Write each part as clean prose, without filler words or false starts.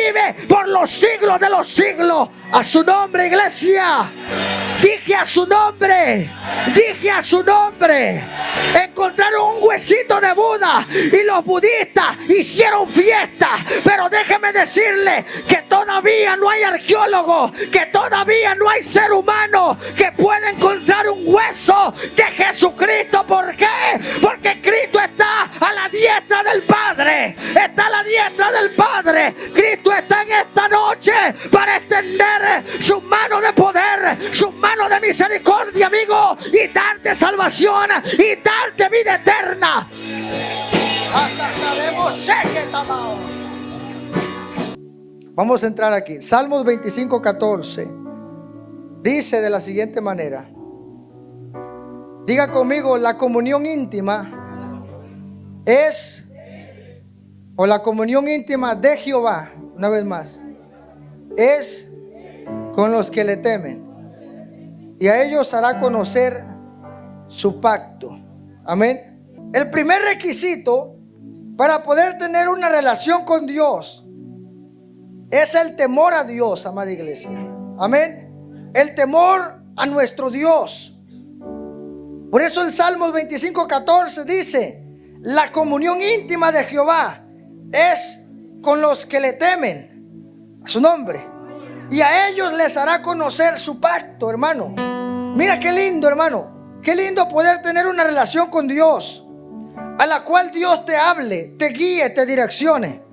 vive por los siglos de los siglos. A su nombre, iglesia. Dije a su nombre. Dije a su nombre. Encontraron un huesito de Buda y los budistas hicieron fiesta. Pero déjeme decirle que todavía no hay arqueólogo, que todavía no hay ser humano que pueda encontrar un hueso de Jesucristo. ¿Por qué? Porque Cristo está a la diestra del Padre. Está a la diestra del Padre. Cristo está en esta noche para extender su mano de poder, su mano de misericordia, amigo, y darte salvación y darte vida eterna. Vamos a entrar aquí. Salmos 25:14 dice de la siguiente manera. Diga conmigo, la comunión íntima es, o la comunión íntima de Jehová, una vez más, es con los que le temen, y a ellos hará conocer su pacto. Amén. El primer requisito para poder tener una relación con Dios es el temor a Dios, amada iglesia. Amén. El temor a nuestro Dios. Por eso el Salmos 25:14 dice: la comunión íntima de Jehová es con los que le temen a su nombre, y a ellos les hará conocer su pacto, hermano. Mira qué lindo, hermano. Qué lindo poder tener una relación con Dios, a la cual Dios te hable, te guíe, te direccione.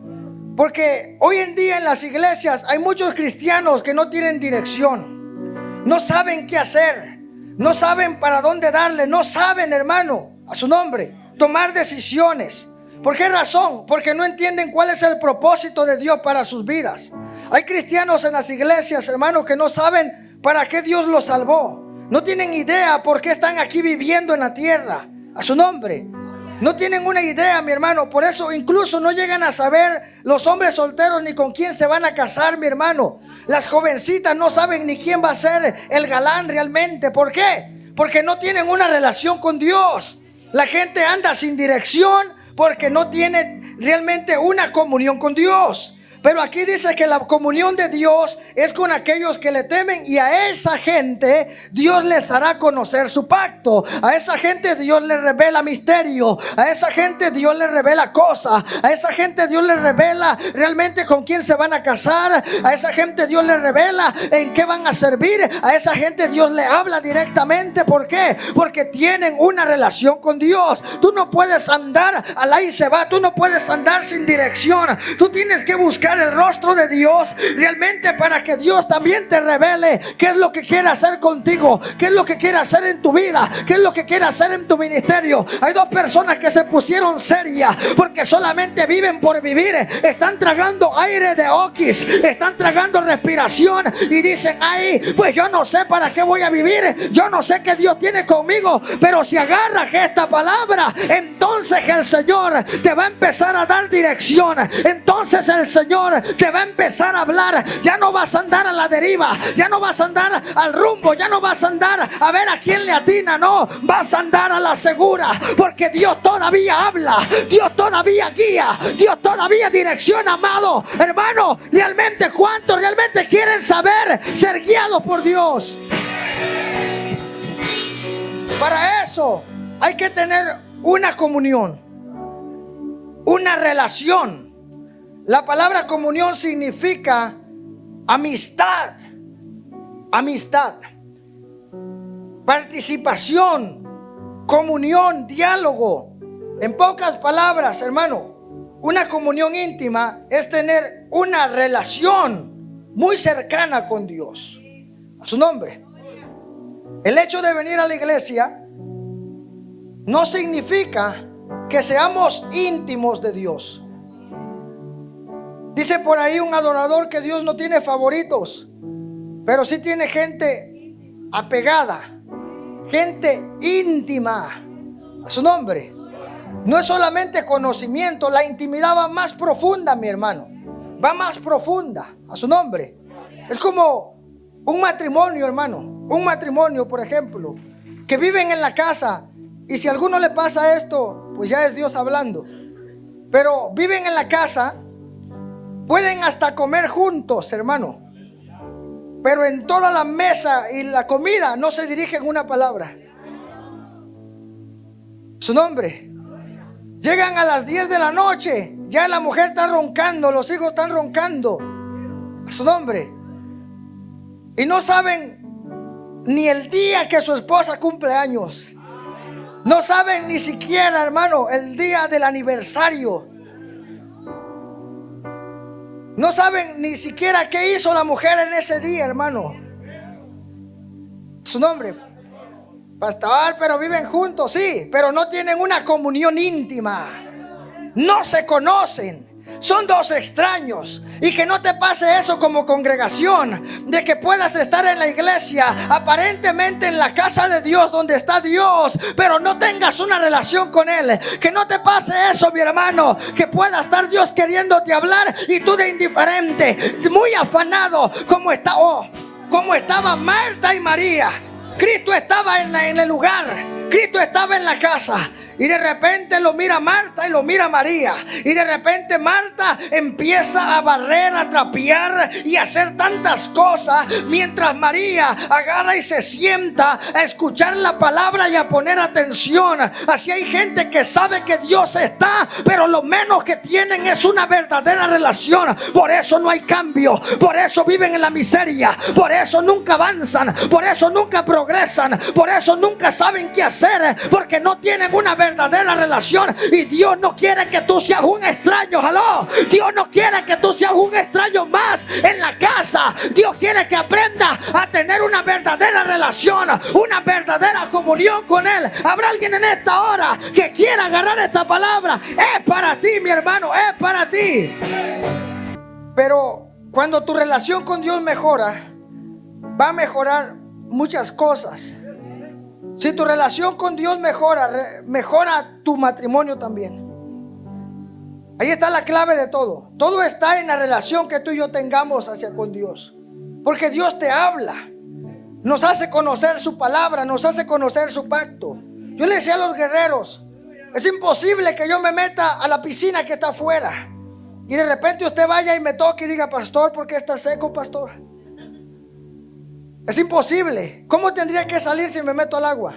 Porque hoy en día en las iglesias hay muchos cristianos que no tienen dirección. No saben qué hacer. No saben para dónde darle. No saben, hermano, a su nombre, tomar decisiones. ¿Por qué razón? Porque no entienden cuál es el propósito de Dios para sus vidas. Hay cristianos en las iglesias, hermanos, que no saben para qué Dios los salvó. No tienen idea por qué están aquí viviendo en la tierra. A su nombre. No tienen una idea, mi hermano. Por eso incluso no llegan a saber los hombres solteros ni con quién se van a casar, mi hermano. Las jovencitas no saben ni quién va a ser el galán realmente. ¿Por qué? Porque no tienen una relación con Dios. La gente anda sin dirección porque no tiene realmente una comunión con Dios. Pero aquí dice que la comunión de Dios es con aquellos que le temen, y a esa gente Dios les hará conocer su pacto. A esa gente Dios les revela misterio. A esa gente Dios les revela cosas. A esa gente Dios les revela realmente con quién se van a casar. A esa gente Dios les revela en qué van a servir. A esa gente Dios le habla directamente. ¿Por qué? Porque tienen una relación con Dios. Tú no puedes andar al ahí se va. Tú no puedes andar sin dirección. Tú tienes que buscar el rostro de Dios realmente para que Dios también te revele qué es lo que quiere hacer contigo, qué es lo que quiere hacer en tu vida, qué es lo que quiere hacer en tu ministerio. Hay dos personas que se pusieron serias porque solamente viven por vivir. Están tragando aire de oquis, están tragando respiración y dicen: ay, pues yo no sé para qué voy a vivir, yo no sé qué Dios tiene conmigo. Pero si agarras esta palabra, entonces el Señor te va a empezar a dar dirección. Entonces el Señor te va a empezar a hablar. Ya no vas a andar a la deriva, ya no vas a andar al rumbo, ya no vas a andar a ver a quién le atina. No, vas a andar a la segura, porque Dios todavía habla, Dios todavía guía, Dios todavía direcciona, amado hermano. Realmente, ¿cuántos realmente quieren saber ser guiados por Dios? Para eso hay que tener una comunión, una relación. La palabra comunión significa amistad, amistad, participación, comunión, diálogo. En pocas palabras, hermano, una comunión íntima es tener una relación muy cercana con Dios. A su nombre. El hecho de venir a la iglesia no significa que seamos íntimos de Dios. Dice por ahí un adorador que Dios no tiene favoritos, pero sí tiene gente apegada, gente íntima a su nombre. No es solamente conocimiento, la intimidad va más profunda, mi hermano. Va más profunda a su nombre. Es como un matrimonio, hermano. Un matrimonio, por ejemplo, que viven en la casa, y si a alguno le pasa esto, pues ya es Dios hablando. Pero viven en la casa Pueden hasta comer juntos, hermano. Pero en toda la mesa y la comida no se dirigen una palabra. Su nombre. Llegan a las 10 de la noche. Ya la mujer está roncando, los hijos están roncando. A su nombre. Y no saben ni el día que su esposa cumple años. No saben ni siquiera, hermano, el día del aniversario. No saben ni siquiera qué hizo la mujer en ese día, hermano. Su nombre. Pastor, pero viven juntos, sí, pero no tienen una comunión íntima. No se conocen. Son dos extraños. Y que no te pase eso como congregación, de que puedas estar en la iglesia, aparentemente en la casa de Dios, donde está Dios, pero no tengas una relación con Él. Que no te pase eso, mi hermano, que pueda estar Dios queriéndote hablar y tú de indiferente, muy afanado, como estaba Marta y María. Cristo estaba en el lugar, Cristo estaba en la casa. Y de repente lo mira Marta y lo mira María. Y de repente Marta empieza a barrer, a trapear y a hacer tantas cosas, mientras María agarra y se sienta a escuchar la palabra y a poner atención. Así hay gente que sabe que Dios está, pero lo menos que tienen es una verdadera relación. Por eso no hay cambio, por eso viven en la miseria, por eso nunca avanzan, por eso nunca progresan, por eso nunca saben qué hacer, porque no tienen una verdadera relación. Y Dios no quiere que tú seas un extraño. ¡Aló! Dios no quiere que tú seas un extraño más en la casa. Dios quiere que aprenda a tener una verdadera relación, una verdadera comunión con Él. Habrá alguien en esta hora que quiera agarrar esta palabra. Es para ti, mi hermano, es para ti. Pero cuando tu relación con Dios mejora, va a mejorar muchas cosas. Si tu relación con Dios mejora tu matrimonio también. Ahí está la clave de todo. Todo está en la relación que tú y yo tengamos hacia con Dios. Porque Dios te habla, nos hace conocer su palabra, nos hace conocer su pacto. Yo le decía a los guerreros: es imposible que yo me meta a la piscina que está afuera y de repente usted vaya y me toque y diga: pastor, ¿por qué está seco, pastor? Es imposible. ¿Cómo tendría que salir si me meto al agua?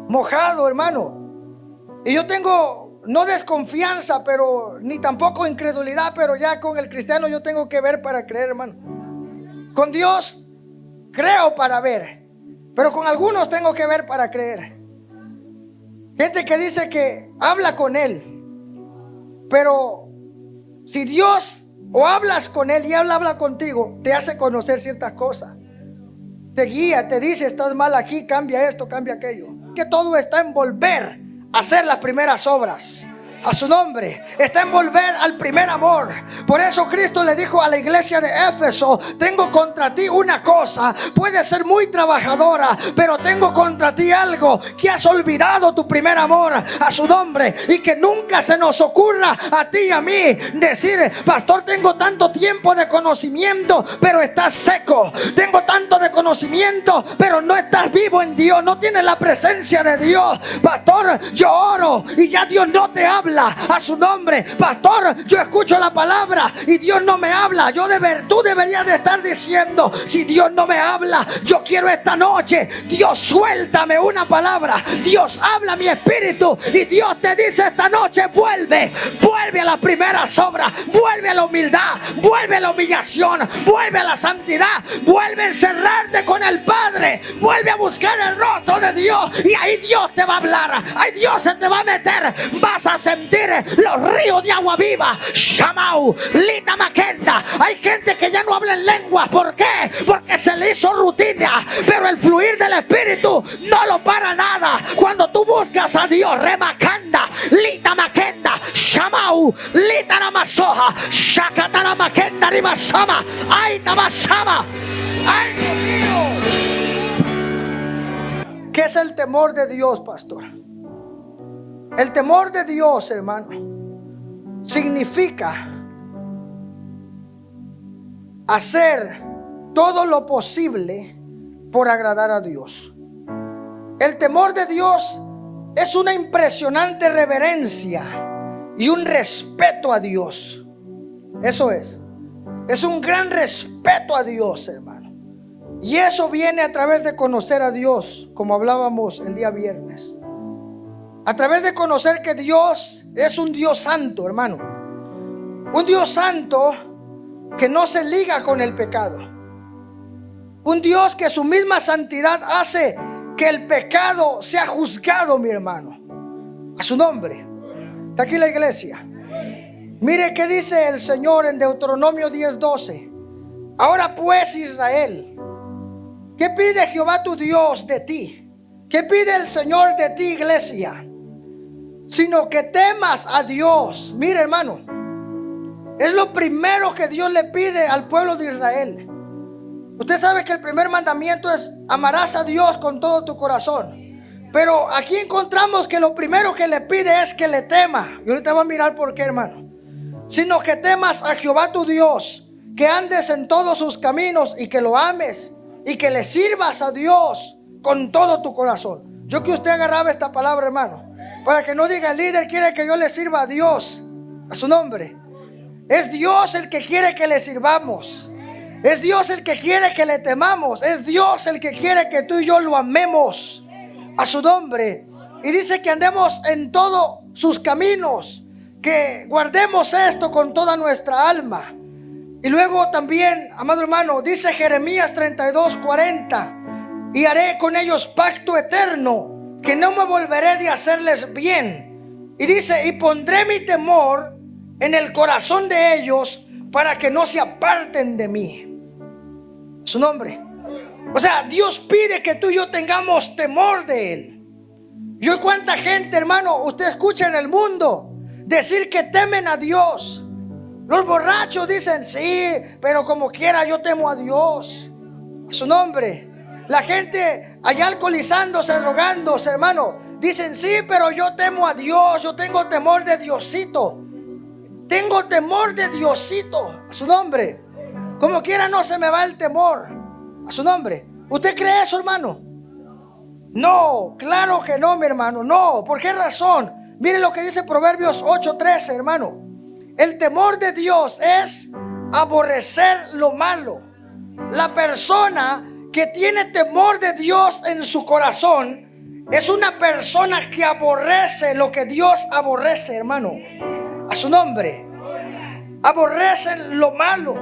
Mojado, hermano. Y yo tengo, no desconfianza, pero ni tampoco incredulidad, pero ya con el cristiano yo tengo que ver para creer, hermano. Con Dios creo para ver, pero con algunos tengo que ver para creer. Gente que dice que habla con Él, pero si Dios o hablas con Él y Él habla contigo, te hace conocer ciertas cosas, te guía, te dice: estás mal aquí, cambia esto, cambia aquello. Que todo está en volver a hacer las primeras obras. A su nombre. Está en volver al primer amor. Por eso Cristo le dijo a la iglesia de Éfeso: tengo contra ti una cosa. Puedes ser muy trabajadora, pero tengo contra ti algo, que has olvidado tu primer amor. A su nombre. Y que nunca se nos ocurra a ti y a mí decir: pastor, tengo tanto tiempo de conocimiento, pero estás seco. Tengo tanto de conocimiento, pero no estás vivo en Dios, no tienes la presencia de Dios. Pastor, yo oro y ya Dios no te habla. A su nombre. Pastor, yo escucho la palabra y Dios no me habla. Tú deberías de estar diciendo: si Dios no me habla, yo quiero esta noche, Dios, suéltame una palabra. Dios, habla mi espíritu. Y Dios te dice esta noche: vuelve a las primeras obras, vuelve a la humildad, vuelve a la humillación, vuelve a la santidad, vuelve a encerrarte con el Padre, vuelve a buscar el rostro de Dios. Y ahí Dios te va a hablar, ahí Dios se te va a meter. Vas a sentir los ríos de agua viva. Shamau, Lita Maquenda. Hay gente que ya no habla en lenguas. ¿Por qué? Porque se le hizo rutina. Pero el fluir del Espíritu no lo para nada. Cuando tú buscas a Dios, Remakanda, Lita Maquenda, Shamau, Lita Namasoja, Shakatana Maquenda, Rimasama, Ay Tamasama. Ay, Dios mío. ¿Qué es el temor de Dios, pastor? El temor de Dios, hermano, significa hacer todo lo posible por agradar a Dios. El temor de Dios es una impresionante reverencia y un respeto a Dios. Eso es. Es un gran respeto a Dios, hermano. Y eso viene a través de conocer a Dios, como hablábamos el día viernes. A través de conocer que Dios es un Dios santo, hermano. Un Dios santo que no se liga con el pecado. Un Dios que su misma santidad hace que el pecado sea juzgado, mi hermano. A su nombre. Está aquí la iglesia. Mire qué dice el Señor en Deuteronomio 10:12. Ahora pues, Israel, ¿qué pide Jehová tu Dios de ti? ¿Qué pide el Señor de ti, iglesia? Sino que temas a Dios. Mire, hermano, es lo primero que Dios le pide al pueblo de Israel. Usted sabe que el primer mandamiento es: amarás a Dios con todo tu corazón. Pero aquí encontramos que lo primero que le pide es que le tema. Y ahorita va a mirar por qué, hermano. Sino que temas a Jehová tu Dios, que andes en todos sus caminos y que lo ames y que le sirvas a Dios con todo tu corazón. Yo que usted agarraba esta palabra, hermano, para que no diga: el líder quiere que yo le sirva a Dios. A su nombre. Es Dios el que quiere que le sirvamos. Es Dios el que quiere que le temamos. Es Dios el que quiere que tú y yo lo amemos. A su nombre. Y dice que andemos en todos sus caminos, que guardemos esto con toda nuestra alma. Y luego también, amado hermano, dice Jeremías 32:40: y haré con ellos pacto eterno, que no me volveré de hacerles bien. Y dice: y pondré mi temor en el corazón de ellos, para que no se aparten de mí. Su nombre. O sea, Dios pide que tú y yo tengamos temor de Él. Y hoy cuánta gente, hermano, usted escucha en el mundo decir que temen a Dios. Los borrachos dicen: sí, pero como quiera yo temo a Dios. A su nombre. La gente allá alcoholizándose, drogándose, hermano, dicen: sí, pero yo temo a Dios. Yo tengo temor de Diosito. Tengo temor de Diosito. A su nombre. Como quiera no se me va el temor. A su nombre. ¿Usted cree eso, hermano? No, claro que no, mi hermano. No, ¿por qué razón? Mire lo que dice Proverbios 8:13, hermano. El temor de Dios es aborrecer lo malo. La persona que tiene temor de Dios en su corazón es una persona que aborrece lo que Dios aborrece, hermano. A su nombre. Aborrecen lo malo,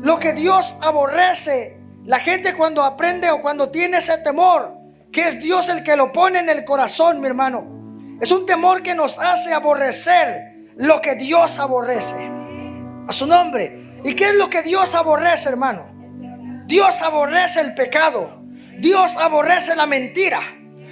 lo que Dios aborrece. La gente cuando aprende o cuando tiene ese temor, que es Dios el que lo pone en el corazón, mi hermano, es un temor que nos hace aborrecer lo que Dios aborrece. A su nombre. ¿Y qué es lo que Dios aborrece, hermano? Dios aborrece el pecado. Dios aborrece la mentira.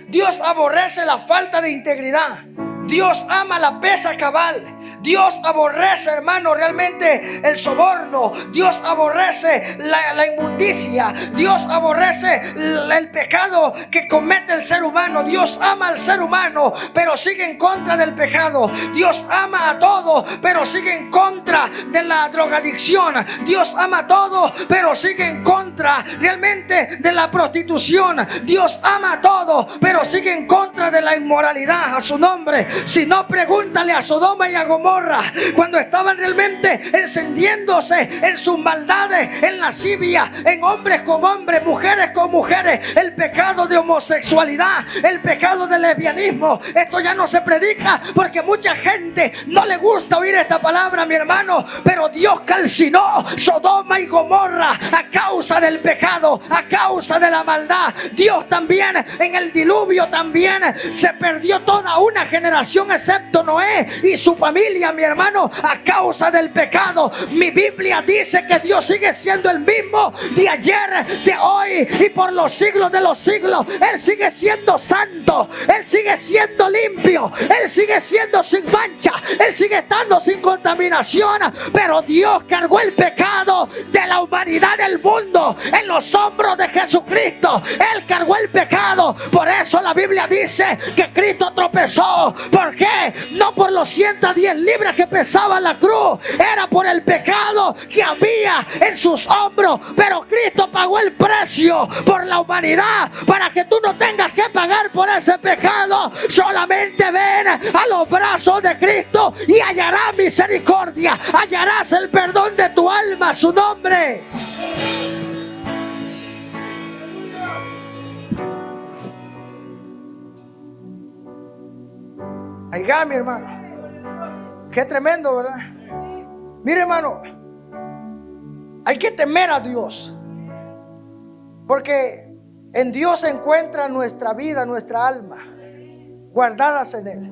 Dios aborrece la falta de integridad. Dios ama la pesa cabal. Dios aborrece, hermano, realmente el soborno. Dios aborrece la inmundicia. Dios aborrece el pecado que comete el ser humano. Dios ama al ser humano, pero sigue en contra del pecado. Dios ama a todo, pero sigue en contra de la drogadicción. Dios ama a todo, pero sigue en contra realmente de la prostitución. Dios ama a todo, pero sigue en contra de la inmoralidad. A su nombre. Si no, pregúntale a Sodoma y a Gomorra, cuando estaban realmente encendiéndose en sus maldades, en lascivia, en hombres con hombres, mujeres con mujeres, el pecado de homosexualidad, el pecado de lesbianismo. Esto ya no se predica porque mucha gente no le gusta oír esta palabra, mi hermano, pero Dios calcinó Sodoma y Gomorra a causa del pecado, a causa de la maldad. Dios también en el diluvio también se perdió toda una generación, excepto Noé y su familia, mi hermano, a causa del pecado. Mi Biblia dice que Dios sigue siendo el mismo de ayer, de hoy y por los siglos de los siglos. Él sigue siendo santo, Él sigue siendo limpio, Él sigue siendo sin mancha, Él sigue estando sin contaminación. Pero Dios cargó el pecado de la humanidad del mundo en los hombros de Jesucristo. Él cargó el pecado. Por eso la Biblia dice que Cristo tropezó. ¿Por qué? No por los 110 libros libras que pesaba la cruz era por el pecado que había en sus hombros, pero Cristo pagó el precio por la humanidad para que tú no tengas que pagar por ese pecado. Solamente ven a los brazos de Cristo y hallarás misericordia, hallarás el perdón de tu alma a su nombre. Aiga, mi hermano, qué tremendo, ¿verdad? Mire, hermano, hay que temer a Dios, porque en Dios se encuentra nuestra vida, nuestra alma, guardadas en Él.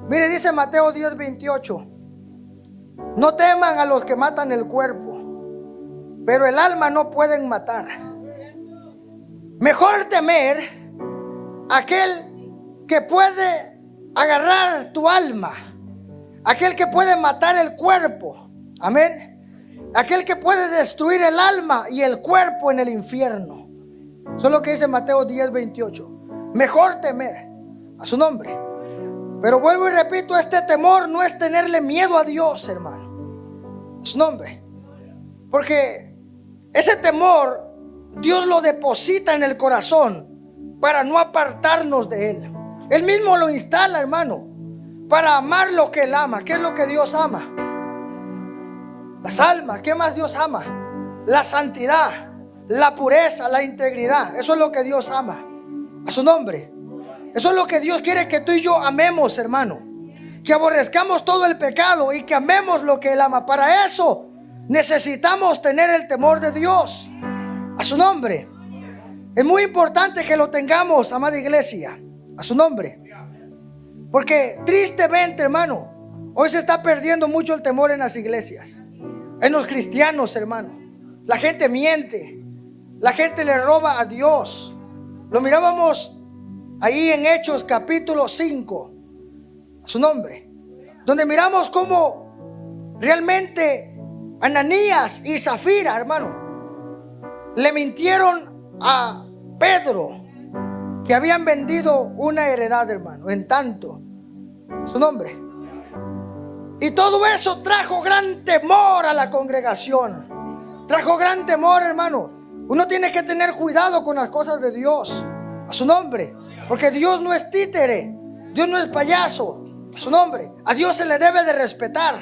Mire, dice Mateo 10:28: no teman a los que matan el cuerpo, pero el alma no pueden matar. Mejor temer a aquel que puede agarrar tu alma, aquel que puede matar el cuerpo, amén, aquel que puede destruir el alma y el cuerpo en el infierno. Eso es lo que dice Mateo 10:28. Mejor temer a su nombre. Pero vuelvo y repito, este temor no es tenerle miedo a Dios, hermano, a su nombre, porque ese temor Dios lo deposita en el corazón para no apartarnos de Él. Él mismo lo instala, hermano, para amar lo que Él ama. ¿Qué es lo que Dios ama? Las almas. ¿Qué más Dios ama? La santidad, la pureza, la integridad. Eso es lo que Dios ama, a su nombre. Eso es lo que Dios quiere que tú y yo amemos, hermano. Que aborrezcamos todo el pecado y que amemos lo que Él ama. Para eso necesitamos tener el temor de Dios, a su nombre. Es muy importante que lo tengamos, amada iglesia, a su nombre. Porque tristemente, hermano, hoy se está perdiendo mucho el temor en las iglesias, en los cristianos, hermano. La gente miente, la gente le roba a Dios. Lo mirábamos ahí en Hechos capítulo 5, a su nombre, donde miramos cómo realmente Ananías y Zafira, hermano, le mintieron a Pedro que habían vendido una heredad, hermano, en tanto, su nombre. Y todo eso trajo gran temor a la congregación. Trajo gran temor, hermano. Uno tiene que tener cuidado con las cosas de Dios, a su nombre, porque Dios no es títere, Dios no es payaso, a su nombre. A Dios se le debe de respetar.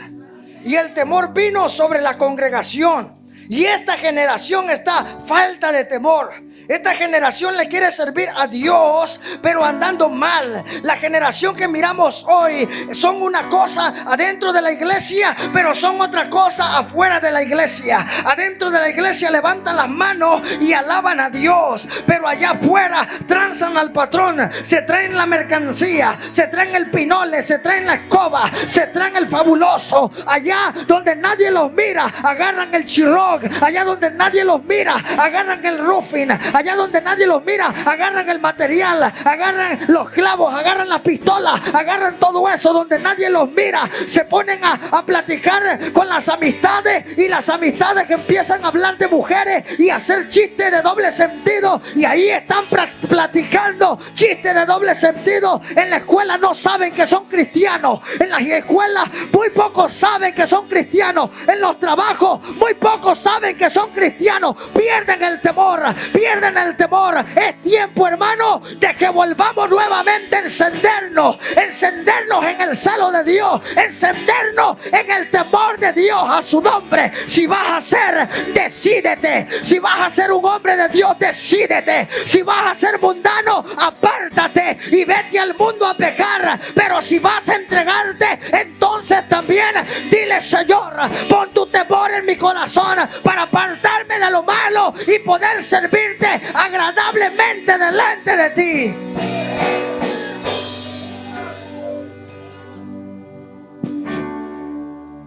Y el temor vino sobre la congregación. Y esta generación está falta de temor. Esta generación le quiere servir a Dios, pero andando mal. La generación que miramos hoy son una cosa adentro de la iglesia, pero son otra cosa afuera de la iglesia. Adentro de la iglesia levantan las manos y alaban a Dios, pero allá afuera transan al patrón. Se traen la mercancía, se traen el pinole, se traen la escoba, se traen el fabuloso. Allá donde nadie los mira, agarran el chirroc. Allá donde nadie los mira, agarran el roofing. Allá donde nadie los mira, agarran el material, agarran los clavos, agarran las pistolas, agarran todo eso. Donde nadie los mira, se ponen a platicar con las amistades, y las amistades que empiezan a hablar de mujeres y hacer chistes de doble sentido, y ahí están platicando chistes de doble sentido. En la escuela no saben que son cristianos, en las escuelas muy pocos saben que son cristianos, en los trabajos muy pocos saben que son cristianos. Pierden el temor, pierden el temor. Es tiempo, hermano, de que volvamos nuevamente a encendernos en el celo de Dios, encendernos en el temor de Dios, a su nombre. Si vas a ser, decídete. Si vas a ser un hombre de Dios, decídete. Si vas a ser mundano, apártate y vete al mundo a pecar. Pero si vas a entregarte, entonces también dile: Señor, pon tu temor en mi corazón para apartarme de lo malo y poder servirte agradablemente delante de ti.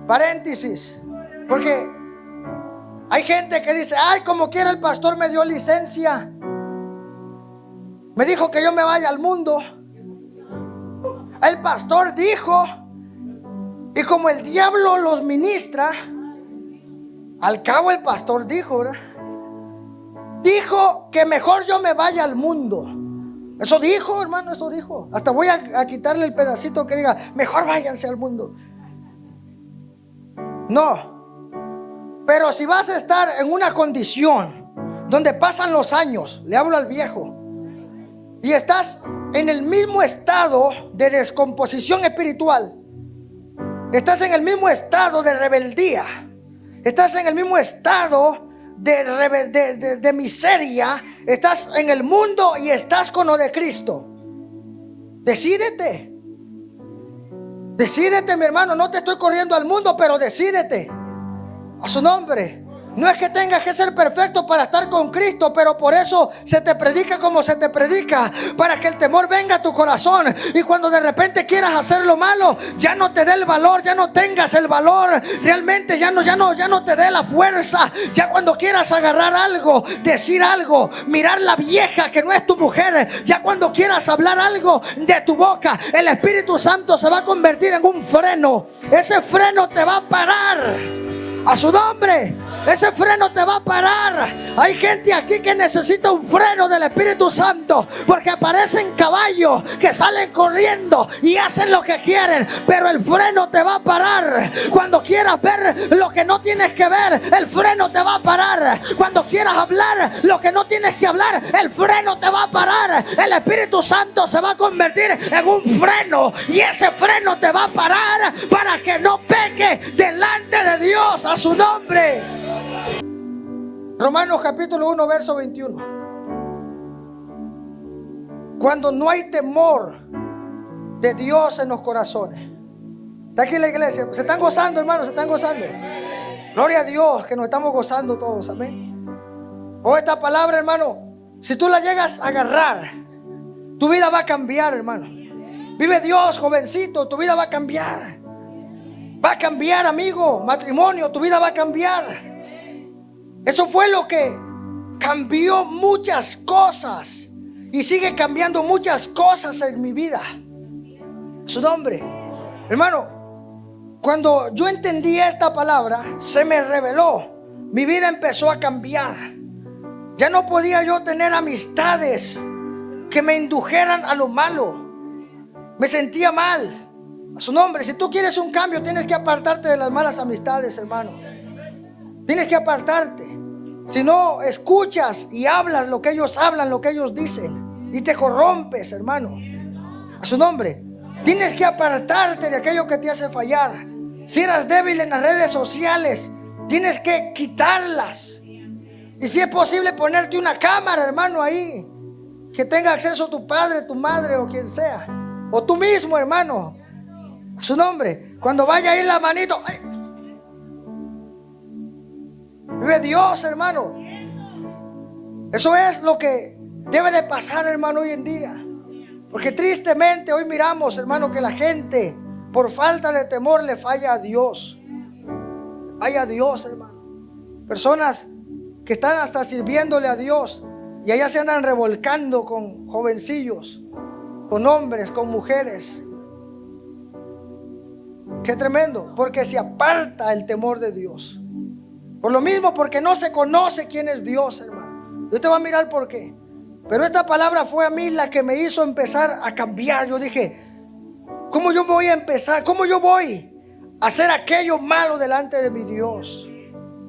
Paréntesis, porque hay gente que dice: ay, como quiera el pastor me dio licencia, me dijo que yo me vaya al mundo. El pastor dijo, y como el diablo los ministra, al cabo el pastor dijo, ¿verdad? Dijo que mejor yo me vaya al mundo. Eso dijo, hermano, eso dijo. Hasta voy a quitarle el pedacito que diga: mejor váyanse al mundo. No. Pero si vas a estar en una condición donde pasan los años, le hablo al viejo, y estás en el mismo estado de descomposición espiritual, estás en el mismo estado de rebeldía, estás en el mismo estado de miseria, estás en el mundo y estás con lo de Cristo. Decídete. Decídete, mi hermano. No te estoy corriendo al mundo, pero decídete. A su nombre. No es que tengas que ser perfecto para estar con Cristo, pero por eso se te predica como se te predica, para que el temor venga a tu corazón. Y cuando de repente quieras hacer lo malo, ya no te dé el valor, ya no tengas el valor. Realmente ya no te dé la fuerza. Ya cuando quieras agarrar algo, decir algo, mirar la vieja que no es tu mujer, ya cuando quieras hablar algo de tu boca, el Espíritu Santo se va a convertir en un freno. Ese freno te va a parar. A su nombre, ese freno te va a parar. Hay gente aquí que necesita un freno del Espíritu Santo, porque aparecen caballos que salen corriendo y hacen lo que quieren, pero el freno te va a parar. Cuando quieras ver lo que no tienes que ver, el freno te va a parar. Cuando quieras hablar lo que no tienes que hablar, el freno te va a parar. El Espíritu Santo se va a convertir en un freno, y ese freno te va a parar para que no peque delante de Dios. A su nombre. Romanos capítulo 1 verso 21. Cuando no hay temor de Dios en los corazones. Está aquí la iglesia. Se están gozando, hermanos, se están gozando. Gloria a Dios que nos estamos gozando todos. Amén. Oh, esta palabra, hermano, si tú la llegas a agarrar, tu vida va a cambiar, hermano. Vive Dios, jovencito, tu vida va a cambiar. Va a cambiar, amigo, matrimonio, tu vida va a cambiar. Eso fue lo que cambió muchas cosas y sigue cambiando muchas cosas en mi vida. Su nombre. Hermano, cuando yo entendí esta palabra, se me reveló. Mi vida empezó a cambiar. Ya no podía yo tener amistades que me indujeran a lo malo. Me sentía mal. A su nombre. Si tú quieres un cambio, tienes que apartarte de las malas amistades, hermano. Tienes que apartarte. Si no escuchas y hablas lo que ellos hablan, lo que ellos dicen, y te corrompes, hermano. A su nombre. Tienes que apartarte de aquello que te hace fallar. Si eras débil en las redes sociales, tienes que quitarlas. Y si es posible, ponerte una cámara, hermano, ahí, que tenga acceso tu padre, tu madre o quien sea, o tú mismo, hermano. A su nombre. Cuando vaya a ir la manito, ¡ay! Vive Dios, hermano. Eso es lo que debe de pasar, hermano, hoy en día. Porque tristemente hoy miramos, hermano, que la gente por falta de temor le falla a Dios. Falla a Dios, hermano. Personas que están hasta sirviéndole a Dios y allá se andan revolcando con jovencillos, con hombres, con mujeres. Qué tremendo, porque se aparta el temor de Dios. Por lo mismo, porque no se conoce quién es Dios, hermano. Yo te voy a mirar por qué. Pero esta palabra fue a mí la que me hizo empezar a cambiar. Yo dije, ¿cómo yo voy a empezar? ¿Cómo yo voy a hacer aquello malo delante de mi Dios?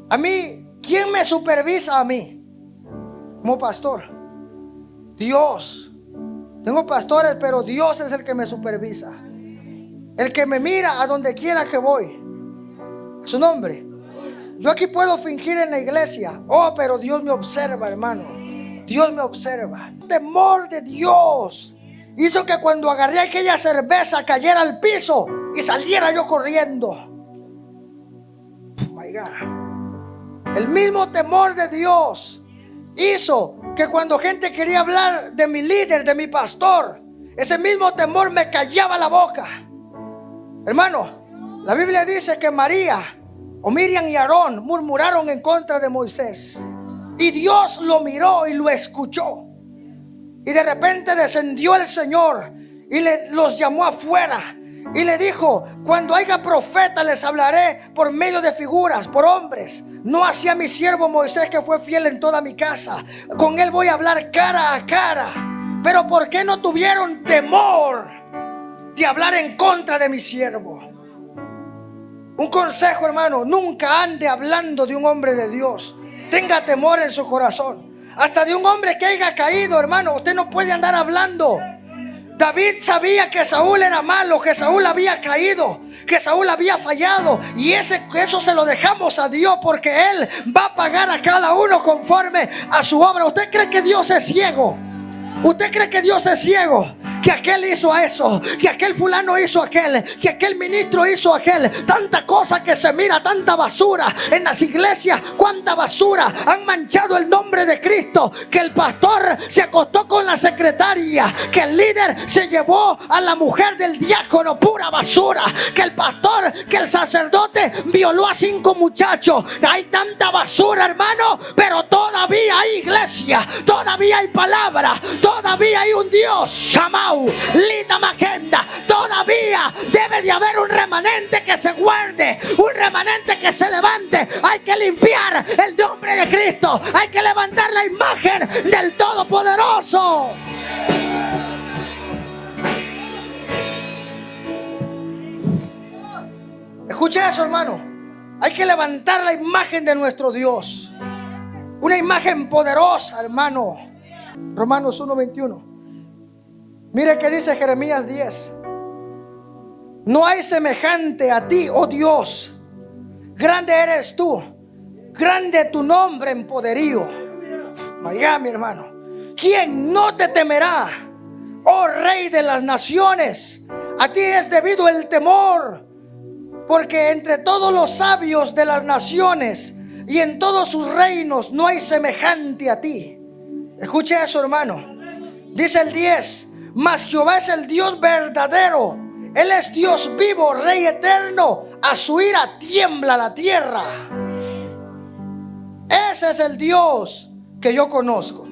A mí, ¿quién me supervisa a mí? Como pastor. Dios. Tengo pastores, pero Dios es el que me supervisa. El que me mira a donde quiera que voy. Su nombre. Yo aquí puedo fingir en la iglesia. Oh, pero Dios me observa, hermano. Dios me observa. El temor de Dios hizo que cuando agarré aquella cerveza cayera al piso y saliera yo corriendo. Oh my God. El mismo temor de Dios hizo que cuando gente quería hablar de mi líder, de mi pastor, ese mismo temor me callaba la boca. Hermano, la Biblia dice que María, o Miriam y Aarón murmuraron en contra de Moisés. Y Dios lo miró y lo escuchó. Y de repente descendió el Señor y los llamó afuera. Y le dijo, cuando haya profeta les hablaré por medio de figuras, por hombres. No así a mi siervo Moisés, que fue fiel en toda mi casa. Con él voy a hablar cara a cara. Pero ¿por qué no tuvieron temor de hablar en contra de mi siervo? Un consejo, hermano: nunca ande hablando de un hombre de Dios. Tenga temor en su corazón. Hasta de un hombre que haya caído, hermano, usted no puede andar hablando. David sabía que Saúl era malo, que Saúl había caído, que Saúl había fallado, y eso se lo dejamos a Dios, porque Él va a pagar a cada uno conforme a su obra. ¿Usted cree que Dios es ciego? ¿Usted cree que Dios es ciego? Que aquel hizo eso, que aquel fulano hizo aquel, que aquel ministro hizo aquel. Tanta cosa que se mira, tanta basura en las iglesias. Cuánta basura han manchado el nombre de Cristo. Que el pastor se acostó con la secretaria, que el líder se llevó a la mujer del diácono. Pura basura. Que el pastor, que el sacerdote violó a 5 muchachos. Hay tanta basura, hermano, pero todavía hay iglesia, todavía hay palabra, todavía hay un Dios llamado Lita Magenda. Todavía debe de haber un remanente que se guarde, un remanente que se levante. Hay que limpiar el nombre de Cristo. Hay que levantar la imagen del Todopoderoso. Escuche eso, hermano. Hay que levantar la imagen de nuestro Dios. Una imagen poderosa, hermano. Romanos 1:21. Mire que dice Jeremías 10. No hay semejante a ti, oh Dios. Grande eres tú, grande tu nombre en poderío. Vaya, mi hermano. ¿Quién no te temerá, oh Rey de las naciones? A ti es debido el temor, porque entre todos los sabios de las naciones y en todos sus reinos no hay semejante a ti. Escuche eso, hermano. Dice el 10. Mas Jehová es el Dios verdadero. Él es Dios vivo, Rey eterno. A su ira tiembla la tierra. Ese es el Dios que yo conozco.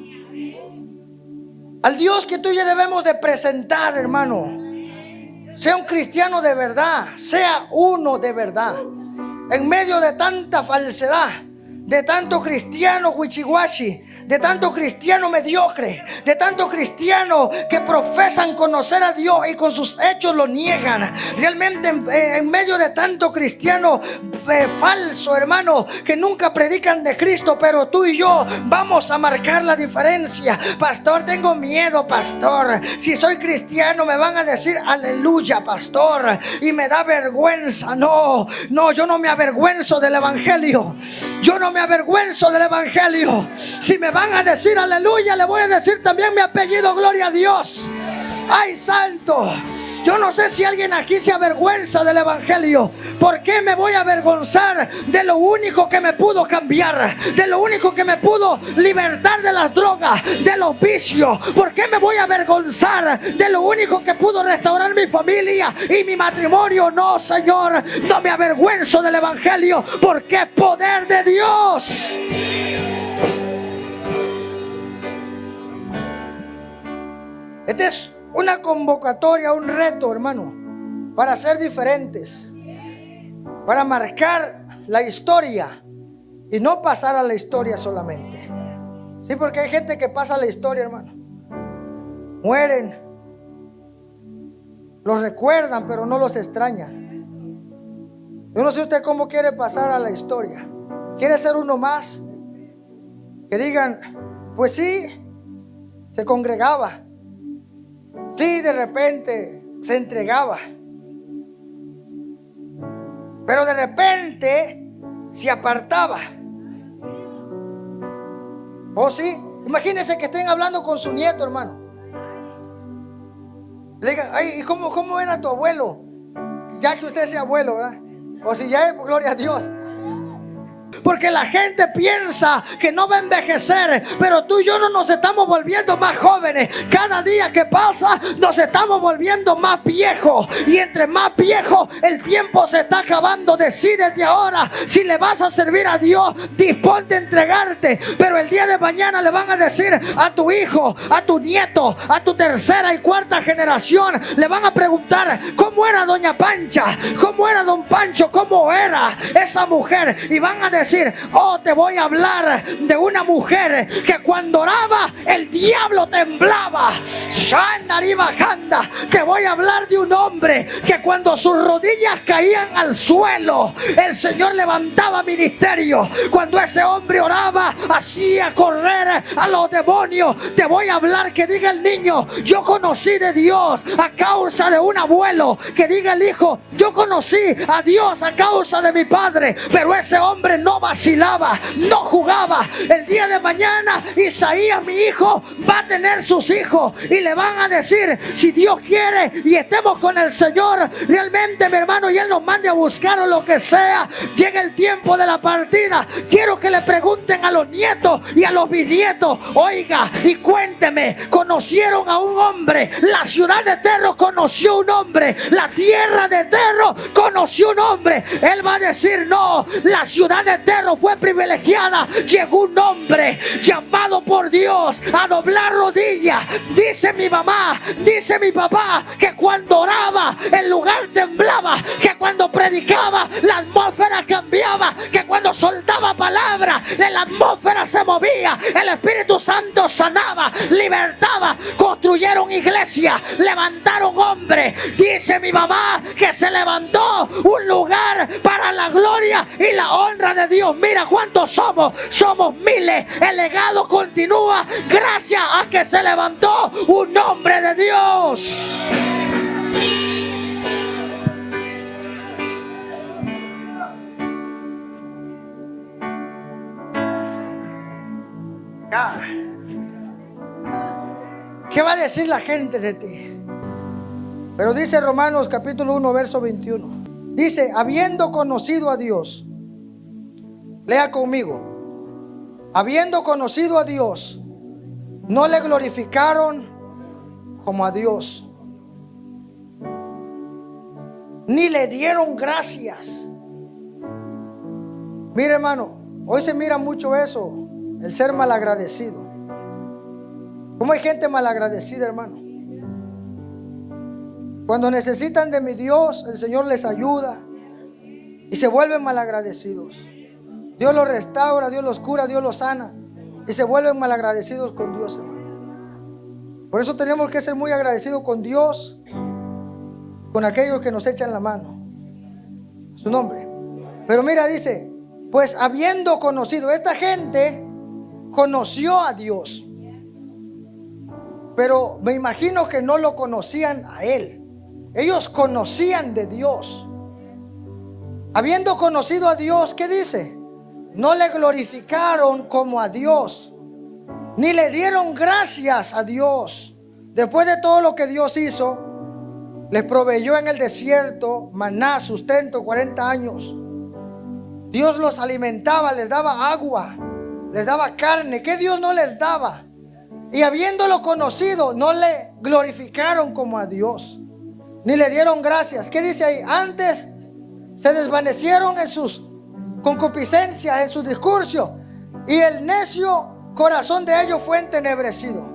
Al Dios que tú y yo debemos de presentar, hermano. Sea un cristiano de verdad. Sea uno de verdad. En medio de tanta falsedad, de tanto cristiano huichihuachi, de tanto cristiano mediocre, de tanto cristiano que profesan conocer a Dios y con sus hechos lo niegan. Realmente en medio de tanto cristiano falso, hermano, que nunca predican de Cristo, pero tú y yo vamos a marcar la diferencia. Pastor, tengo miedo, pastor. Si soy cristiano me van a decir aleluya, pastor, y me da vergüenza. No, yo no me avergüenzo del evangelio. Yo no me avergüenzo del evangelio. Si me van a decir aleluya, le voy a decir también mi apellido, gloria a Dios. Ay, santo. Yo no sé si alguien aquí se avergüenza del evangelio. ¿Por qué me voy a avergonzar de lo único que me pudo cambiar? De lo único que me pudo libertar de las drogas, de los vicios. ¿Por qué me voy a avergonzar de lo único que pudo restaurar mi familia y mi matrimonio? No, Señor, no me avergüenzo del evangelio, porque es poder de Dios. Esta es una convocatoria, un reto, hermano, para ser diferentes, para marcar la historia y no pasar a la historia solamente. Sí, porque hay gente que pasa a la historia, hermano. Mueren, los recuerdan, pero no los extrañan. Yo no sé usted cómo quiere pasar a la historia. ¿Quiere ser uno más? Que digan, pues sí, se congregaba. Sí, de repente se entregaba, pero de repente se apartaba. ¿Oh sí? Imagínense que estén hablando con su nieto, hermano. Le digan, ay, ¿y cómo era tu abuelo? Ya que usted sea abuelo, ¿verdad? O si ya es, gloria a Dios. Porque la gente piensa que no va a envejecer, pero tú y yo no nos estamos volviendo más jóvenes. Cada día que pasa nos estamos volviendo más viejos, y entre más viejos el tiempo se está acabando. Decídete ahora si le vas a servir a Dios, disponte a entregarte. Pero el día de mañana le van a decir a tu hijo, a tu nieto, a tu tercera y cuarta generación, le van a preguntar cómo era doña Pancha, cómo era don Pancho, cómo era esa mujer, y van a decir, oh, te voy a hablar de una mujer que cuando oraba el diablo temblaba. Te voy a hablar de un hombre que cuando sus rodillas caían al suelo, el Señor levantaba ministerio. Cuando ese hombre oraba, hacía correr a los demonios. Te voy a hablar, que diga el niño: yo conocí de Dios a causa de un abuelo. Que diga el hijo: yo conocí a Dios a causa de mi padre. Pero ese hombre no vacilaba, no jugaba. El día de mañana Isaías, mi hijo, va a tener sus hijos y le van a decir, si Dios quiere y estemos con el Señor realmente, mi hermano, y Él nos mande a buscar o lo que sea, llega el tiempo de la partida. Quiero que le pregunten a los nietos y a los bisnietos: oiga, y cuénteme, ¿conocieron a un hombre? La ciudad de Terro conoció un hombre, la tierra de Terro conoció un hombre. Él va a decir: no, la ciudad de Terro fue privilegiada. Llegó un hombre llamado por Dios a doblar rodillas. Dice mi mamá, dice mi papá, que cuando oraba el lugar temblaba, que cuando predicaba la atmósfera cambiaba, que cuando soltaba palabra la atmósfera se movía, el Espíritu Santo sanaba, libertaba. Construyeron iglesia, levantaron hombres. Dice mi mamá que se levantó un lugar para la gloria y la honra de Dios. Mira cuántos somos miles. El legado continúa gracias a que se levantó un hombre de Dios. ¿Qué va a decir la gente de ti? Pero dice Romanos capítulo 1 verso 21. Dice: habiendo conocido a Dios. Lea conmigo. Habiendo conocido a Dios, no le glorificaron como a Dios, ni le dieron gracias. Mire, hermano, hoy se mira mucho eso, el ser malagradecido. ¿Cómo hay gente malagradecida, hermano? Cuando necesitan de mi Dios, el Señor les ayuda y se vuelven malagradecidos. Dios los restaura, Dios los cura, Dios los sana y se vuelven malagradecidos con Dios, hermano. Por eso tenemos que ser muy agradecidos con Dios, con aquellos que nos echan la mano. Su nombre. Pero mira, dice: pues habiendo conocido, esta gente conoció a Dios, pero me imagino que no lo conocían a Él. Ellos conocían de Dios. Habiendo conocido a Dios, ¿qué dice? No le glorificaron como a Dios, ni le dieron gracias a Dios. Después de todo lo que Dios hizo, les proveyó en el desierto maná, sustento, 40 años. Dios los alimentaba, les daba agua, les daba carne. ¿Qué Dios no les daba? Y habiéndolo conocido, no le glorificaron como a Dios, ni le dieron gracias. ¿Qué dice ahí? Antes se desvanecieron en sus concupiscencias, en sus discursos, y el necio corazón de ellos fue entenebrecido.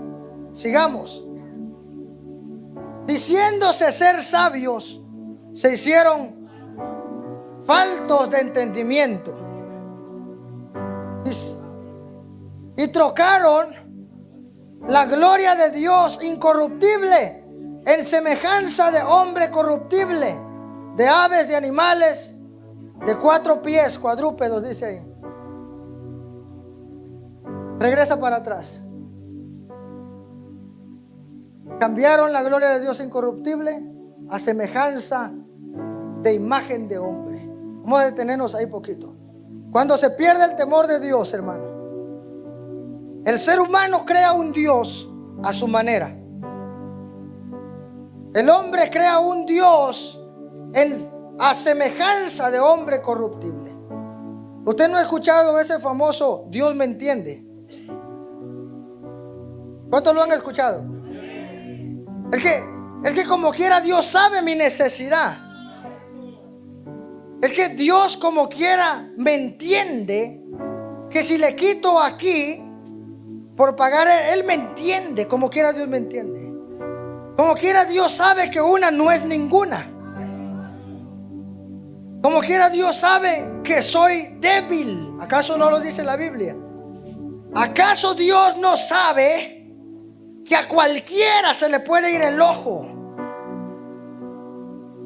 Sigamos. Diciéndose ser sabios, se hicieron faltos de entendimiento y trocaron la gloria de Dios incorruptible en semejanza de hombre corruptible, de aves, de animales, de 4 pies, cuadrúpedos, dice ahí. Regresa para atrás. Cambiaron la gloria de Dios incorruptible a semejanza de imagen de hombre. Vamos a detenernos ahí poquito. Cuando se pierde el temor de Dios, hermano, el ser humano crea un Dios a su manera. El hombre crea un Dios a semejanza de hombre corruptible. Usted no ha escuchado ese famoso Dios me entiende. ¿Cuántos lo han escuchado? Es que como quiera Dios sabe mi necesidad. Es que Dios como quiera me entiende, que si le quito aquí por pagar, Él me entiende. Como quiera Dios me entiende. Como quiera Dios sabe que una no es ninguna. Como quiera Dios sabe que soy débil. ¿Acaso no lo dice la Biblia? ¿Acaso Dios no sabe que a cualquiera se le puede ir el ojo.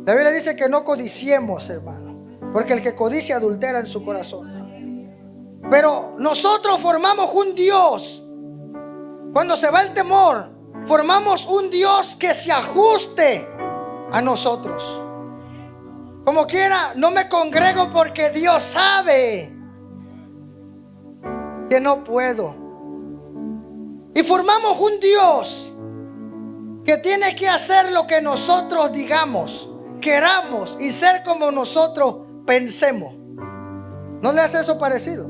La Biblia dice que no codiciemos, hermano, porque el que codicia adultera en su corazón. Pero nosotros formamos un Dios. Cuando se va el temor, formamos un Dios que se ajuste a nosotros. Como quiera, no me congrego porque Dios sabe que no puedo. Y formamos un Dios que tiene que hacer lo que nosotros digamos, queramos y ser como nosotros pensemos. ¿No le hace eso parecido?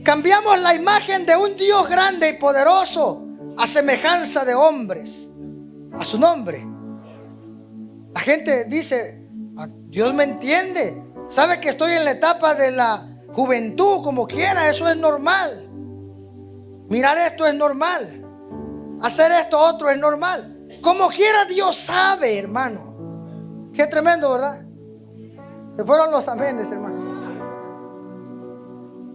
Cambiamos la imagen de un Dios grande y poderoso a semejanza de hombres, a su nombre. La gente dice: Dios me entiende, sabe que estoy en la etapa de la juventud, como quiera, eso es normal. Mirar esto es normal, hacer esto otro es normal. Como quiera, Dios sabe, hermano. Qué tremendo, ¿verdad? Se fueron los amenes, hermano.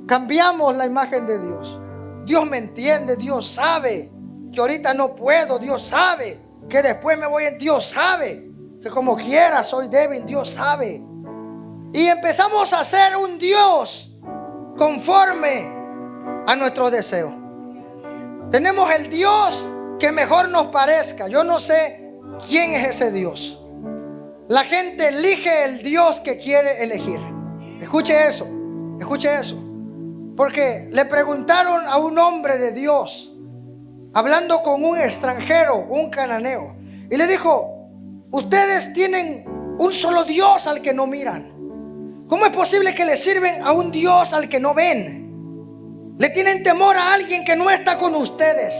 Cambiamos la imagen de Dios. Dios me entiende, Dios sabe que ahorita no puedo, Dios sabe que después me voy, Dios sabe que como quiera soy débil, Dios sabe. Y empezamos a hacer un Dios conforme a nuestros deseos. Tenemos el Dios que mejor nos parezca. Yo no sé quién es ese Dios. La gente elige el Dios que quiere elegir. Escuche eso, escuche eso. Porque le preguntaron a un hombre de Dios, hablando con un extranjero, un cananeo, y le dijo: ustedes tienen un solo Dios al que no miran. ¿Cómo es posible que le sirven a un Dios al que no ven? Le tienen temor a alguien que no está con ustedes.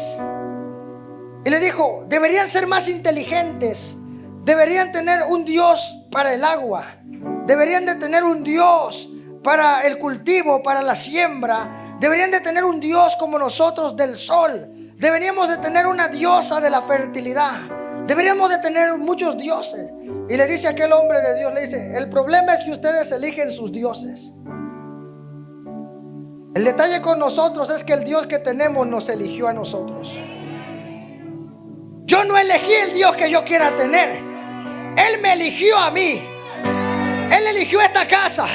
Y le dijo: deberían ser más inteligentes. Deberían tener un Dios para el agua. Deberían de tener un Dios para el cultivo, para la siembra. Deberían de tener un Dios como nosotros del sol. Deberíamos de tener una diosa de la fertilidad. Deberíamos de tener muchos dioses. Y le dice aquel hombre de Dios, le dice: el problema es que ustedes eligen sus dioses. El detalle con nosotros es que el Dios que tenemos nos eligió a nosotros. Yo no elegí el Dios que yo quiera tener. Él me eligió a mí. Él eligió esta casa.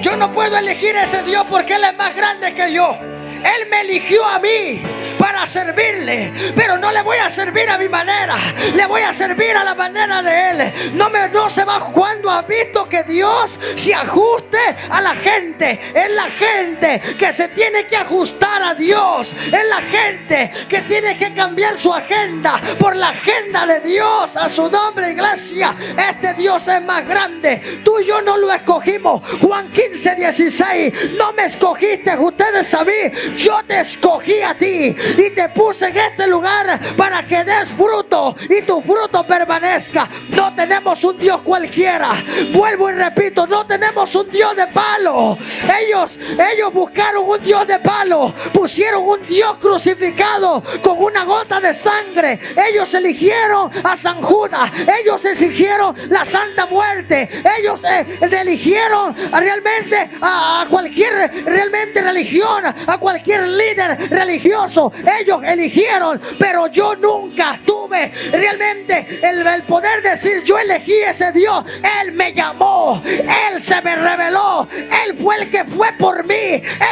Yo no puedo elegir ese Dios porque Él es más grande que yo. Él me eligió a mí para servirle, pero no le voy a servir a mi manera, le voy a servir a la manera de Él. No se va. Cuando ha visto que Dios se ajuste a la gente, es la gente que se tiene que ajustar a Dios, es la gente que tiene que cambiar su agenda por la agenda de Dios. A su nombre, iglesia. Este Dios es más grande. Tú y yo no lo escogimos. Juan 15:16. No me escogiste ustedes a mí, yo te escogí a ti y te puse en este lugar para que des fruto y tu fruto permanezca. No tenemos un Dios cualquiera. Vuelvo y repito, no tenemos un Dios de palo. Ellos buscaron un Dios de palo. Pusieron un Dios crucificado con una gota de sangre. Ellos eligieron a San Judas. Ellos eligieron la Santa Muerte. Ellos eligieron realmente a cualquier realmente religión, a cualquier líder religioso. Ellos eligieron, pero yo nunca tuve realmente el poder de decir: yo elegí ese Dios. Él me llamó, Él se me reveló, Él fue el que fue por mí,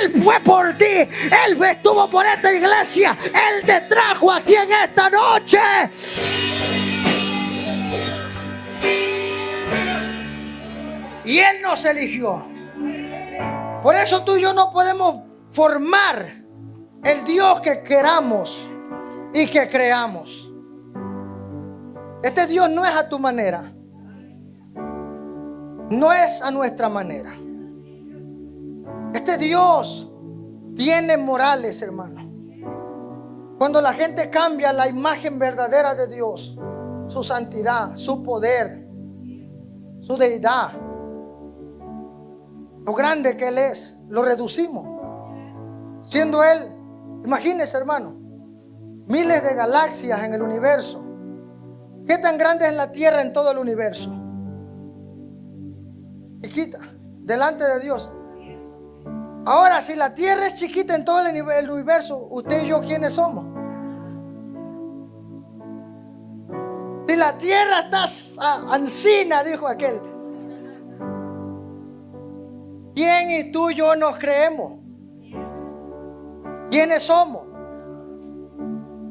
Él fue por ti, Él estuvo por esta iglesia, Él te trajo aquí en esta noche. Y Él nos eligió. Por eso tú y yo no podemos formar el Dios que queramos y que creamos. Este Dios no es a tu manera, no es a nuestra manera. Este Dios tiene morales, hermano. Cuando la gente cambia la imagen verdadera de Dios, su santidad, su poder, su deidad, lo grande que Él es, lo reducimos. Siendo Él, imagínese, hermano, miles de galaxias en el universo. ¿Qué tan grande es la Tierra en todo el universo? Chiquita, delante de Dios. Ahora, si la Tierra es chiquita en todo el universo, usted y yo, ¿quiénes somos? Si la tierra está ansina, dijo aquel. ¿Quién y tú y yo nos creemos? ¿Quiénes somos?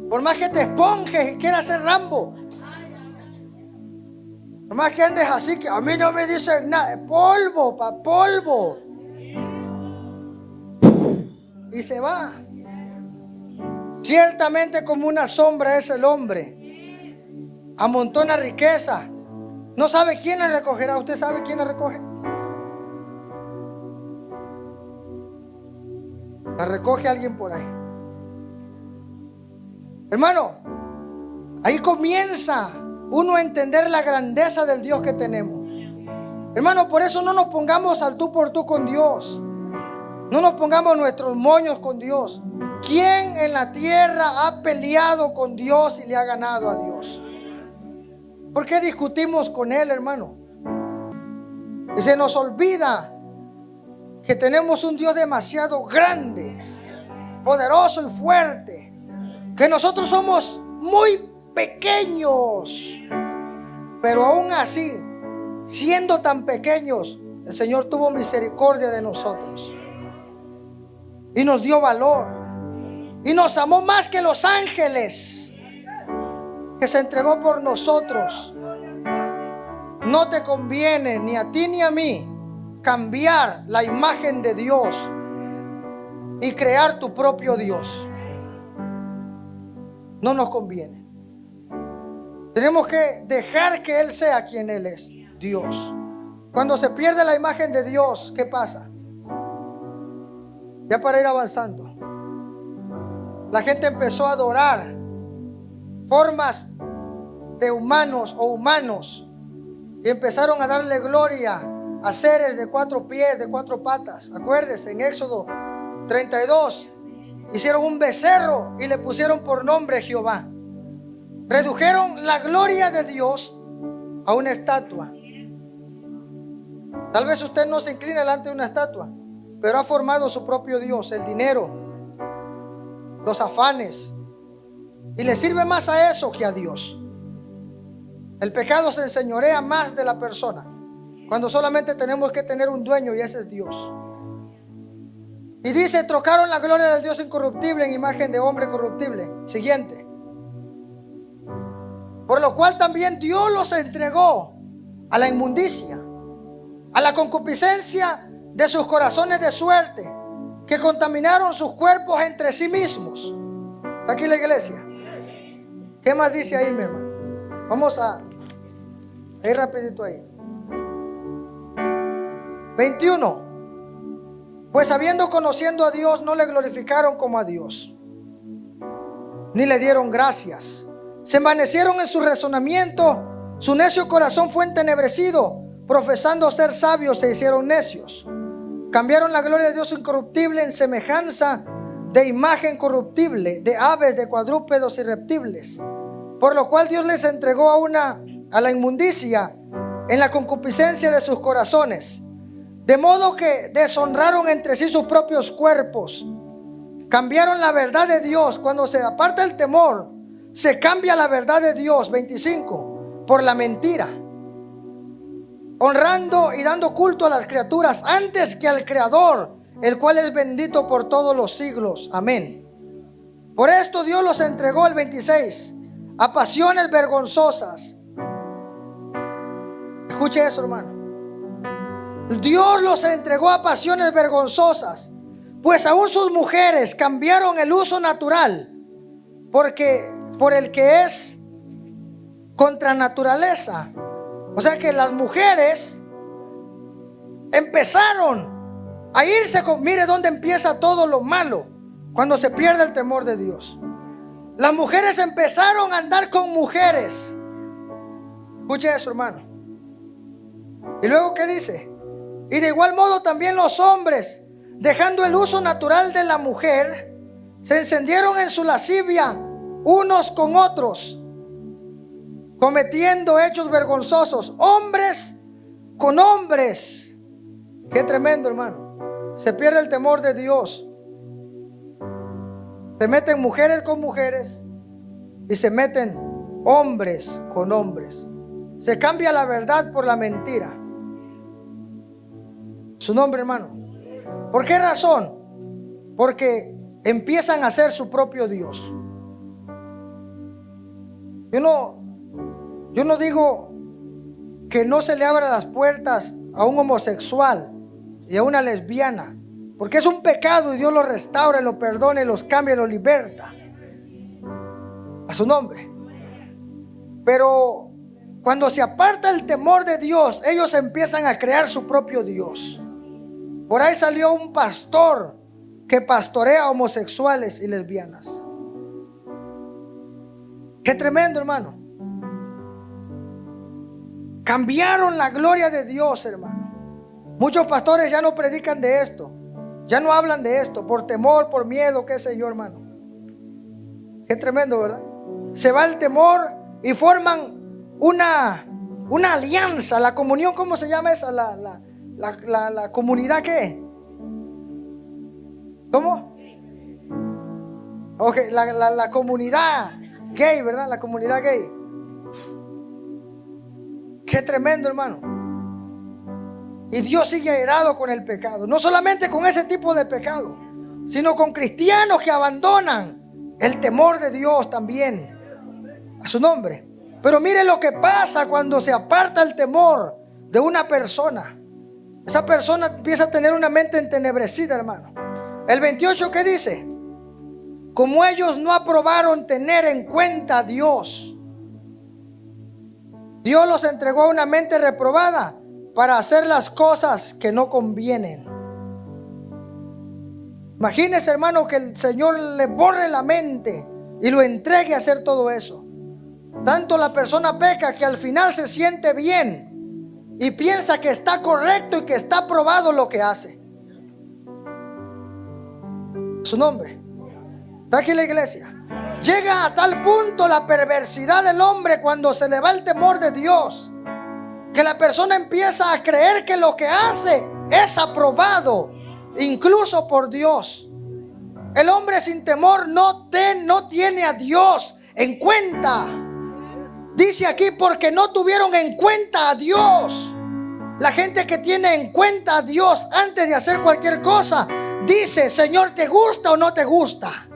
Por más que te esponjes y quieras ser Rambo, por más que andes así, que a mí no me dicen nada, polvo, polvo. Y se va. Ciertamente como una sombra es el hombre. Amontona riqueza. No sabe quién la recogerá. ¿Usted sabe quién la recoge? La recoge alguien por ahí. Hermano, ahí comienza uno a entender la grandeza del Dios que tenemos. Hermano, por eso no nos pongamos al tú por tú con Dios. No nos pongamos nuestros moños con Dios. ¿Quién en la tierra ha peleado con Dios y le ha ganado a Dios? ¿Por qué discutimos con Él, hermano? Y se nos olvida que tenemos un Dios demasiado grande, poderoso y fuerte, que nosotros somos muy pequeños, pero aún así, siendo tan pequeños, el Señor tuvo misericordia de nosotros y nos dio valor y nos amó más que los ángeles, que se entregó por nosotros. No te conviene ni a ti ni a mí cambiar la imagen de Dios y crear tu propio Dios. No nos conviene. Tenemos que dejar que Él sea quien Él es, Dios. Cuando se pierde la imagen de Dios, ¿qué pasa? Ya para ir avanzando, la gente empezó a adorar formas de humanos o humanos y empezaron a darle gloria a seres de 4 pies, de 4 patas. Acuérdense, en Éxodo 32 hicieron un becerro y le pusieron por nombre Jehová. Redujeron la gloria de Dios a una estatua. Tal vez usted no se inclina delante de una estatua, pero ha formado su propio Dios, el dinero, los afanes, y le sirve más a eso que a Dios. El pecado se enseñorea más de la persona, cuando solamente tenemos que tener un dueño, y ese es Dios. Y dice, trocaron la gloria del Dios incorruptible en imagen de hombre corruptible. Siguiente. Por lo cual también Dios los entregó a la inmundicia, a la concupiscencia de sus corazones de suerte, que contaminaron sus cuerpos entre sí mismos. Aquí la iglesia. ¿Qué más dice ahí, mi hermano? Vamos a ir rapidito ahí. 21. Pues habiendo conociendo a Dios, no le glorificaron como a Dios, ni le dieron gracias. Se envanecieron en su razonamiento, su necio corazón fue entenebrecido. Profesando ser sabios, se hicieron necios. Cambiaron la gloria de Dios incorruptible en semejanza de imagen corruptible, de aves, de cuadrúpedos y reptiles. Por lo cual Dios les entregó a la inmundicia en la concupiscencia de sus corazones, de modo que deshonraron entre sí sus propios cuerpos. Cambiaron la verdad de Dios. Cuando se aparta el temor, se cambia la verdad de Dios, 25, por la mentira, honrando y dando culto a las criaturas antes que al Creador, el cual es bendito por todos los siglos. Amén. Por esto Dios los entregó, el 26, a pasiones vergonzosas. Escuche eso, hermano. Dios los entregó a pasiones vergonzosas, pues aún sus mujeres cambiaron el uso natural por el que es contra naturaleza. O sea que las mujeres empezaron a irse con... Mire dónde empieza todo lo malo, cuando se pierde el temor de Dios. Las mujeres empezaron a andar con mujeres. Escuche eso, hermano. Y luego, ¿qué dice? Y de igual modo también los hombres, dejando el uso natural de la mujer, se encendieron en su lascivia unos con otros, cometiendo hechos vergonzosos, hombres con hombres. Qué tremendo, hermano. Se pierde el temor de Dios. Se meten mujeres con mujeres y se meten hombres con hombres. Se cambia la verdad por la mentira. Su nombre, hermano. ¿Por qué razón? Porque empiezan a ser su propio Dios. Yo no digo que no se le abran las puertas a un homosexual y a una lesbiana, porque es un pecado y Dios los restaura, los perdona, los cambia, los liberta. A su nombre. Pero cuando se aparta el temor de Dios, ellos empiezan a crear su propio Dios. Por ahí salió un pastor que pastorea homosexuales y lesbianas. Qué tremendo, hermano. Cambiaron la gloria de Dios, hermano. Muchos pastores ya no predican de esto, ya no hablan de esto, por temor, por miedo, qué sé yo, hermano. Qué tremendo, ¿verdad? Se va el temor y forman una alianza. La comunión, ¿cómo se llama esa? La comunidad, ¿qué? ¿Cómo? Ok, la comunidad gay, ¿verdad? La comunidad gay. Qué tremendo, hermano. Y Dios sigue airado con el pecado. No solamente con ese tipo de pecado, sino con cristianos que abandonan el temor de Dios también. A su nombre. Pero mire lo que pasa cuando se aparta el temor de una persona. Esa persona empieza a tener una mente entenebrecida, hermano. El 28, ¿qué dice? Como ellos no aprobaron tener en cuenta a Dios, Dios los entregó a una mente reprobada para hacer las cosas que no convienen. Imagínese, hermano, que el Señor le borre la mente y lo entregue a hacer todo eso. Tanto la persona peca que al final se siente bien y piensa que está correcto y que está aprobado lo que hace. Su nombre. Está aquí la iglesia. Llega a tal punto la perversidad del hombre cuando se le va el temor de Dios, que la persona empieza a creer que lo que hace es aprobado, incluso por Dios. El hombre sin temor no tiene a Dios en cuenta. Dice aquí, porque no tuvieron en cuenta a Dios. La gente que tiene en cuenta a Dios antes de hacer cualquier cosa, dice: Señor, ¿te gusta o no te gusta?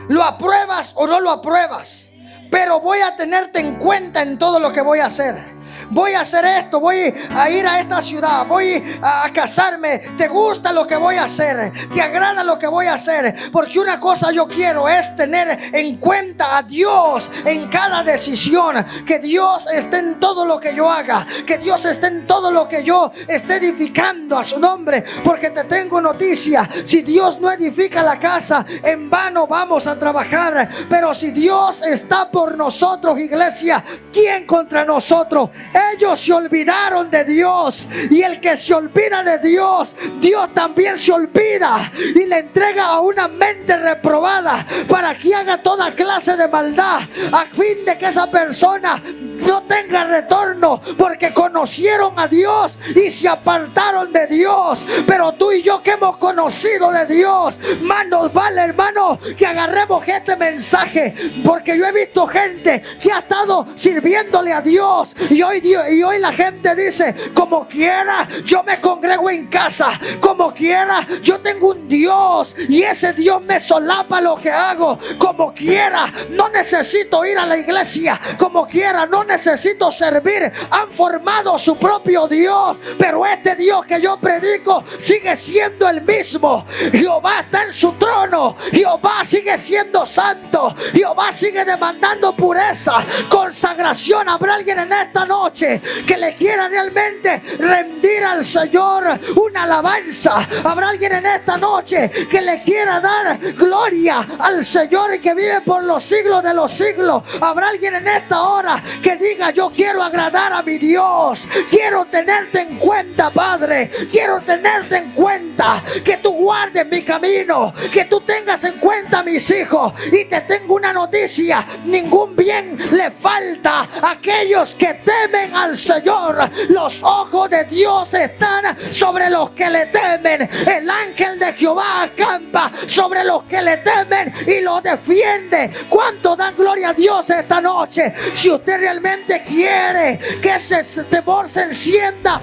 ¿Lo apruebas o no lo apruebas? Pero voy a tenerte en cuenta en todo lo que voy a hacer. Voy a hacer esto, voy a ir a esta ciudad, voy a casarme. ¿Te gusta lo que voy a hacer? ¿Te agrada lo que voy a hacer? Porque una cosa yo quiero es tener en cuenta a Dios en cada decisión. Que Dios esté en todo lo que yo haga, que Dios esté en todo lo que yo esté edificando a su nombre. Porque te tengo noticia: si Dios no edifica la casa, en vano vamos a trabajar. Pero si Dios está por nosotros, iglesia, ¿quién contra nosotros? Ellos se olvidaron de Dios, y el que se olvida de Dios, Dios también se olvida y le entrega a una mente reprobada para que haga toda clase de maldad, a fin de que esa persona no tenga retorno, porque conocieron a Dios y se apartaron de Dios. Pero tú y yo, que hemos conocido de Dios, más nos vale, hermano, que agarremos este mensaje, porque yo he visto gente que ha estado sirviéndole a Dios y hoy la gente dice: como quiera yo me congrego en casa, como quiera yo tengo un Dios y ese Dios me solapa lo que hago, como quiera no necesito ir a la iglesia, como quiera no necesito servir. Han formado su propio Dios, pero este Dios que yo predico sigue siendo el mismo. Jehová está en su trono, Jehová sigue siendo santo, Jehová sigue demandando pureza, consagración. Habrá alguien en esta noche que le quiera realmente rendir al Señor una alabanza. Habrá alguien en esta noche que le quiera dar gloria al Señor y que vive por los siglos de los siglos. Habrá alguien en esta hora que diga: yo quiero agradar a mi Dios, quiero tenerte en cuenta, Padre, quiero tenerte en cuenta, que tú guardes mi camino, que tú tengas en cuenta a mis hijos. Y te tengo una noticia: ningún bien le falta a aquellos que temen temen al Señor. Los ojos de Dios están sobre los que le temen. El ángel de Jehová acampa sobre los que le temen y los defiende. ¿Cuánto dan gloria a Dios esta noche? Si usted realmente quiere que ese temor se encienda,